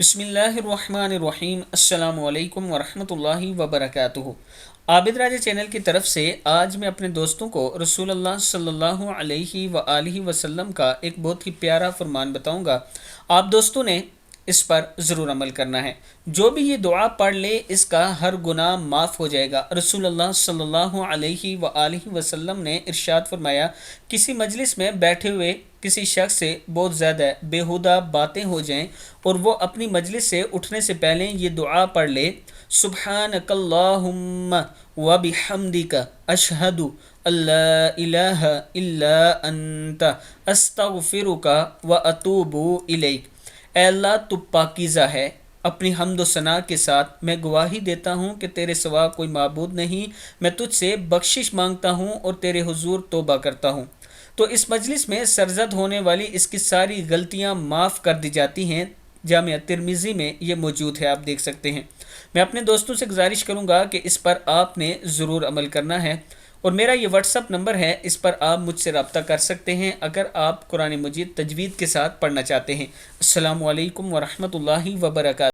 बिस्मिल्लाहिर्रहमानिर्रहीम। अस्सलामु अलैकुम वरहमतुल्लाहि वबरकातुहू। आबिद राजा चैनल की तरफ से आज मैं अपने दोस्तों को रसूलुल्लाह सल्लल्लाहु अलैहि व आलिहि वसल्लम का एक बहुत ही प्यारा फरमान बताऊंगा। आप दोस्तों ने इस पर ज़रूर अमल करना है। जो भी ये दुआ पढ़ ले इसका हर गुनाह माफ़ हो जाएगा। रसूलुल्लाह सल्लल्लाहु अलैहि व आलिहि वसल्लम ने इरशाद फरमाया, किसी मजलिस में बैठे हुए किसी शख्स से बहुत ज़्यादा बेहुदा बातें हो जाएं और वो अपनी मजलिस से उठने से पहले ये दुआ पढ़ ले, सुब्हानकल्लाहुम्मा व बिहम्दिका अशहदु अल्ला इलाहा इल्ला अंता अस्तगफिरुका व अतूबु इलैक। ऐ अल्लाह तू पाकीज़ा है, अपनी हम्द व सना के साथ मैं गवाही देता हूँ कि तेरे सिवा कोई माबूद नहीं। मैं तुझसे बख्शिश मांगता हूँ और तेरे हुजूर तौबा करता हूँ। तो इस मजलिस में सरजद होने वाली इसकी सारी गलतियाँ माफ़ कर दी जाती हैं। जामिया तिरमिज़ी में ये मौजूद है, आप देख सकते हैं। मैं अपने दोस्तों से गुजारिश करूँगा कि इस पर आपने ज़रूर अमल करना है और मेरा ये व्हाट्सअप नंबर है, इस पर आप मुझसे रब्ता कर सकते हैं अगर आप कुरान मजीद तजवीद के साथ पढ़ना चाहते हैं। अस्सलामु अलैकुम वरहमतुल्लाहि वबरकातुहू।